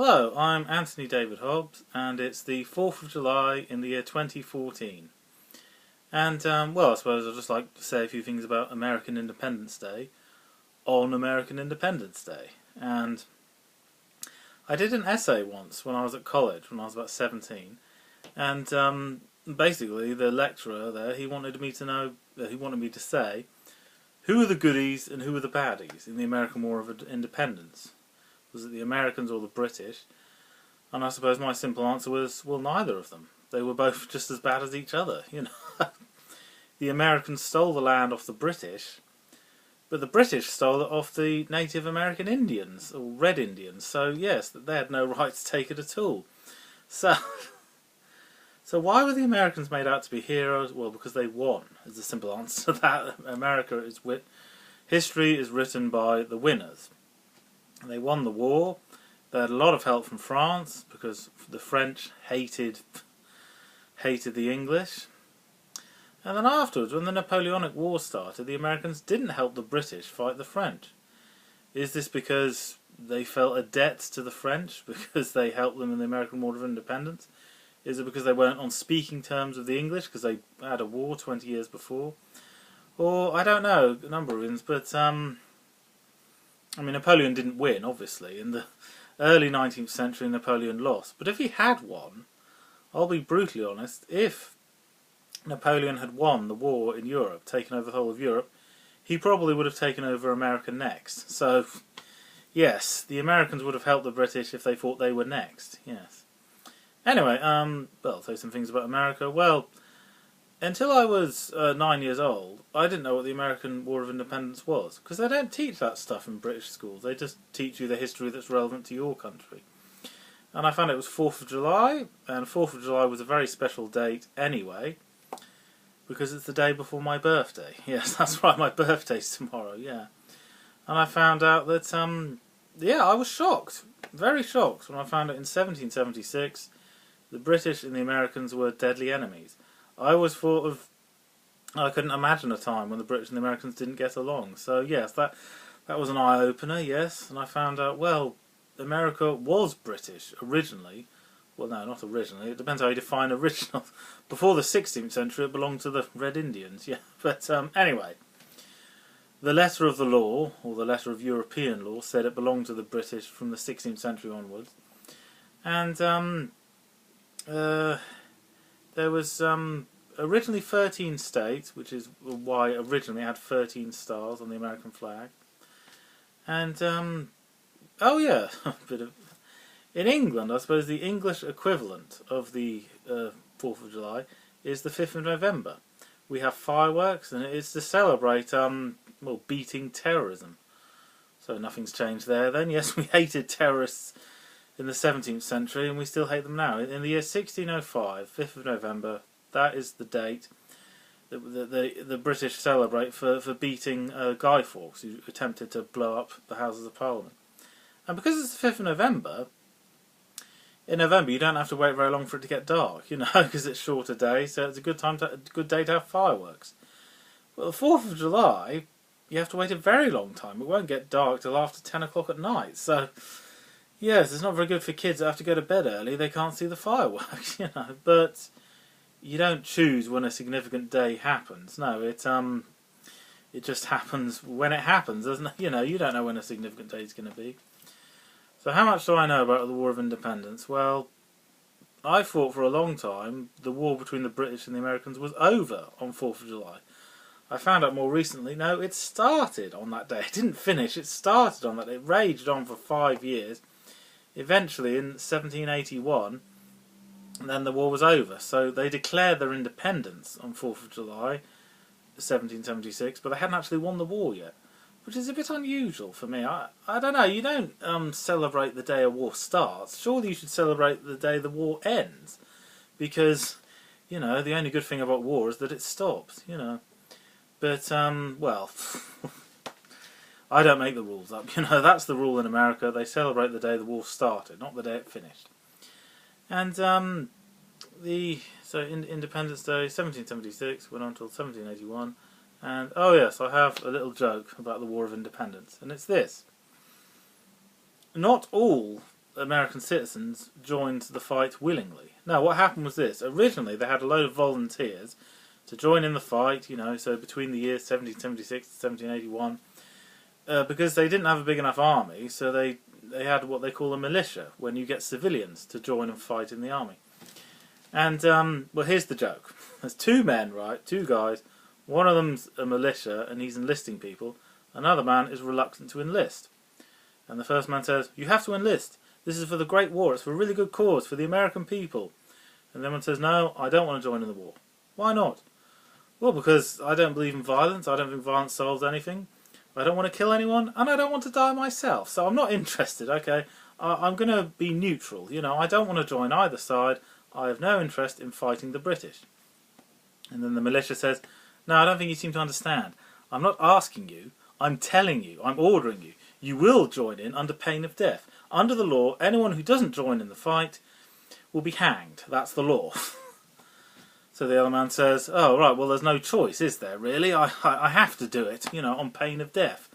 Hello, I'm Anthony David Hobbs, and it's the 4th of July in the year 2014. And, well, I suppose I'd just like to say a few things about American Independence Day on American Independence Day. And I did an essay once when I was at college, when I was about 17, and basically the lecturer there, he wanted me to say, who are the goodies and who are the baddies in the American War of Independence? Was it the Americans or the British? And I suppose my simple answer was, well, neither of them. They were both just as bad as each other, you know. The Americans stole the land off the British, but the British stole it off the Native American Indians, or Red Indians, so yes, they had no right to take it at all. So why were the Americans made out to be heroes? Well, because they won, is the simple answer to that. History is written by the winners. They won the war. They had a lot of help from France, because the French hated the English. And then afterwards, when the Napoleonic War started, the Americans didn't help the British fight the French. Is this because they felt a debt to the French, because they helped them in the American War of Independence? Is it because they weren't on speaking terms with the English, because they had a war 20 years before? Or, I don't know, a number of reasons, but, I mean, Napoleon didn't win, obviously. In the early 19th century, Napoleon lost. But if he had won, I'll be brutally honest, if Napoleon had won the war in Europe, taken over the whole of Europe, he probably would have taken over America next. So, yes, the Americans would have helped the British if they thought they were next, yes. Anyway, well, I'll say some things about America. Well, until I was 9 years old, I didn't know what the American War of Independence was, because they don't teach that stuff in British schools. They just teach you the history that's relevant to your country. And I found it was 4th of July, and 4th of July was a very special date anyway, because it's the day before my birthday. Yes, that's right, my birthday's tomorrow, yeah. And I found out that, yeah, I was shocked, very shocked, when I found out in 1776 the British and the Americans were deadly enemies. I always thought I couldn't imagine a time when the British and the Americans didn't get along. So yes, that was an eye-opener, yes. And I found out, well, America was British originally. Well, no, not originally. It depends how you define original. Before the 16th century, it belonged to the Red Indians, yeah. But anyway, the letter of the law, or the letter of European law, said it belonged to the British from the 16th century onwards. And there was originally 13 states, which is why originally it had 13 stars on the American flag. And, oh yeah, in England, I suppose the English equivalent of the 4th of July is the 5th of November. We have fireworks, and it's to celebrate, well, beating terrorism. So nothing's changed there then. Yes, we hated terrorists in the 17th century, and we still hate them now. In the year 1605, 5th of November, that is the date that the British celebrate for beating Guy Fawkes, who attempted to blow up the Houses of Parliament. And because it's the 5th of November, in November you don't have to wait very long for it to get dark, you know, because it's a shorter day, so it's a good day to have fireworks. But the 4th of July, you have to wait a very long time. It won't get dark till after 10 o'clock at night, so yes, it's not very good for kids that have to go to bed early. They can't see the fireworks, you know. But you don't choose when a significant day happens. No, it just happens when it happens, doesn't it? You know, you don't know when a significant day is going to be. So how much do I know about the War of Independence? Well, I thought for a long time the war between the British and the Americans was over on 4th of July. I found out more recently, no, it started on that day. It didn't finish, it started on that day. It raged on for 5 years. Eventually, in 1781, then the war was over. So they declared their independence on 4th of July, 1776, but they hadn't actually won the war yet, which is a bit unusual for me. I don't know, you don't celebrate the day a war starts. Surely you should celebrate the day the war ends, because, you know, the only good thing about war is that it stops, you know. But, well, I don't make the rules up, you know, that's the rule in America. They celebrate the day the war started, not the day it finished. And, Independence Day, 1776, went on until 1781, and, oh yes, I have a little joke about the War of Independence, and it's this. Not all American citizens joined the fight willingly. Now, what happened was this. Originally, they had a load of volunteers to join in the fight, so between the years 1776 and 1781, because they didn't have a big enough army, so they had what they call a militia, when you get civilians to join and fight in the army. And, well, here's the joke. There's two men, right, two guys. One of them's a militia, and he's enlisting people. Another man is reluctant to enlist. And the first man says, "You have to enlist. This is for the Great War. It's for a really good cause, for the American people." And then one says, "No, I don't want to join in the war." "Why not?" "Well, because I don't believe in violence. I don't think violence solves anything. I don't want to kill anyone, and I don't want to die myself. So I'm not interested, okay? I'm going to be neutral. I don't want to join either side. I have no interest in fighting the British." And then the militia says, "No, I don't think you seem to understand. I'm not asking you. I'm telling you. I'm ordering you. You will join in under pain of death. Under the law, anyone who doesn't join in the fight will be hanged. That's the law." So the other man says, "Oh, right, well, there's no choice, is there, really? I have to do it, on pain of death.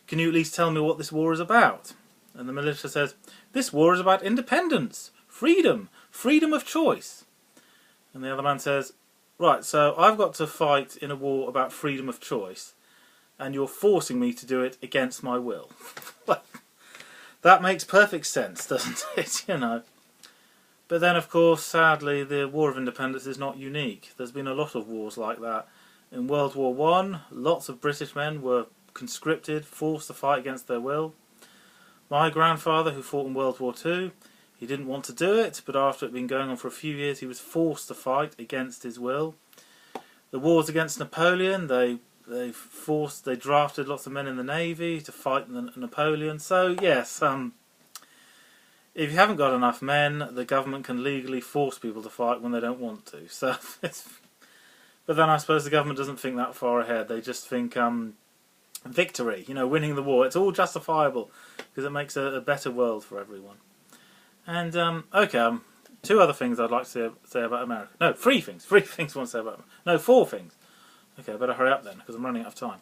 Can you at least tell me what this war is about?" And the militia says, "This war is about independence, freedom of choice." And the other man says, "Right, so I've got to fight in a war about freedom of choice, and you're forcing me to do it against my will." That makes perfect sense, doesn't it, But then, of course, sadly, the War of Independence is not unique. There's been a lot of wars like that. In World War I, lots of British men were conscripted, forced to fight against their will. My grandfather, who fought in World War II, he didn't want to do it, but after it had been going on for a few years, he was forced to fight against his will. The wars against Napoleon, they drafted lots of men in the Navy to fight Napoleon. So, yes, if you haven't got enough men, the government can legally force people to fight when they don't want to. So, but then I suppose the government doesn't think that far ahead. They just think victory, winning the war. It's all justifiable because it makes a better world for everyone. And, okay, two other things I'd like to say about America. No, three things. Three things I want to say about America. No, four things. Okay, I better hurry up then because I'm running out of time.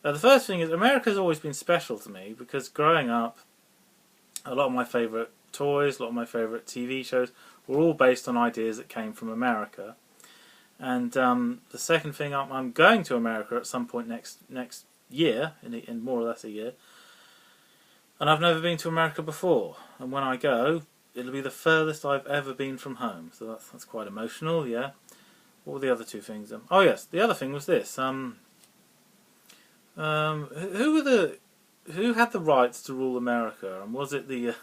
The first thing is America's always been special to me because growing up, a lot of my favourite toys, a lot of my favourite TV shows were all based on ideas that came from America. And the second thing, I'm going to America at some point next year, in more or less a year. And I've never been to America before. And when I go, it'll be the furthest I've ever been from home. So that's quite emotional, yeah. What were the other two things? Oh yes, the other thing was this. Who had the rights to rule America? And was it the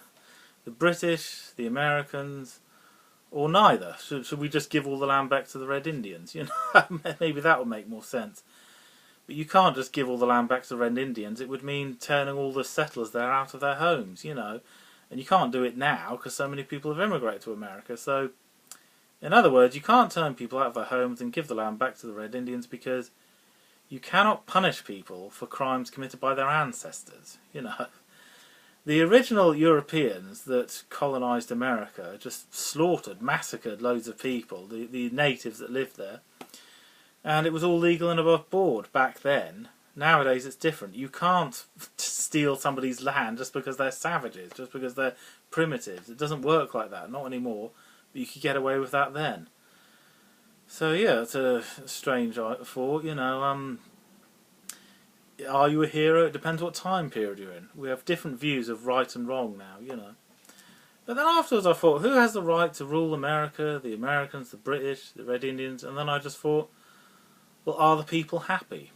British, the Americans, or neither? Should we just give all the land back to the Red Indians? Maybe that would make more sense. But you can't just give all the land back to the Red Indians. It would mean turning all the settlers there out of their homes, And you can't do it now because so many people have immigrated to America. So, in other words, you can't turn people out of their homes and give the land back to the Red Indians because you cannot punish people for crimes committed by their ancestors, The original Europeans that colonised America just slaughtered, massacred loads of people, the natives that lived there. And it was all legal and above board back then. Nowadays it's different. You can't steal somebody's land just because they're savages, just because they're primitives. It doesn't work like that, not anymore. But you could get away with that then. So yeah, it's a strange thought, Are you a hero? It depends what time period you're in. We have different views of right and wrong now, But then afterwards I thought, who has the right to rule America? The Americans, the British, the Red Indians? And then I just thought, well, are the people happy?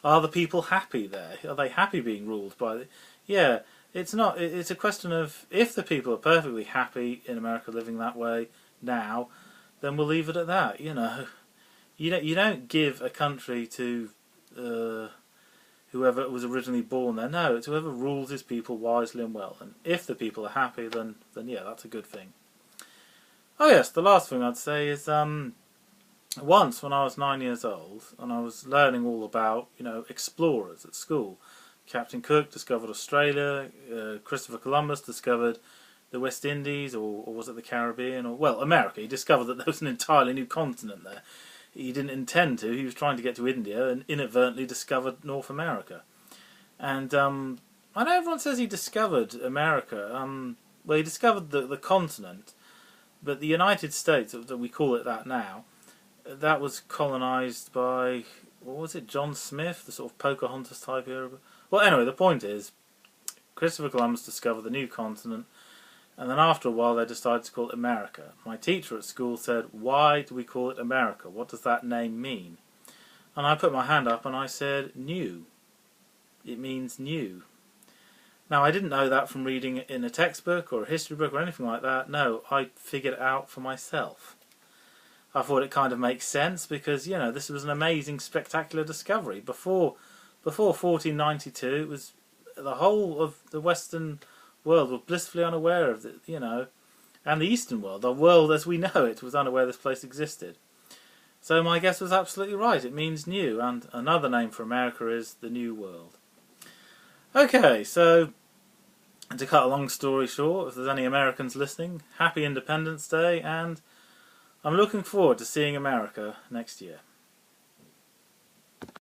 Are the people happy there? Are they happy being ruled by the... Yeah, it's not. It's a question of if the people are perfectly happy in America living that way now, then we'll leave it at that, You don't give a country to whoever was originally born there. No, it's whoever rules his people wisely and well. And if the people are happy, then yeah, that's a good thing. Oh yes, the last thing I'd say is once when I was 9 years old and I was learning all about explorers at school. Captain Cook discovered Australia. Christopher Columbus discovered the West Indies, or was it the Caribbean? Well, America. He discovered that there was an entirely new continent there. He didn't intend to. He was trying to get to India and inadvertently discovered North America. And I know everyone says he discovered America. Well, he discovered the continent, but the United States, that we call it that now, that was colonised by, what was it, John Smith, the sort of Pocahontas type era. Well, anyway, the point is, Christopher Columbus discovered the new continent, and then after a while they decided to call it America. My teacher at school said, "Why do we call it America? What does that name mean?" And I put my hand up and I said, "New. It means new." Now, I didn't know that from reading it in a textbook or a history book or anything like that. No, I figured it out for myself. I thought it kind of makes sense because, you know, this was an amazing, spectacular discovery. Before 1492, it was the whole of the Western world was blissfully unaware of it, you know, and the Eastern world, the world as we know it, was unaware this place existed. So my guess was absolutely right. It means new, and another name for America is the New World. Okay, so to cut a long story short, if there's any Americans listening, happy Independence Day, and I'm looking forward to seeing America next year.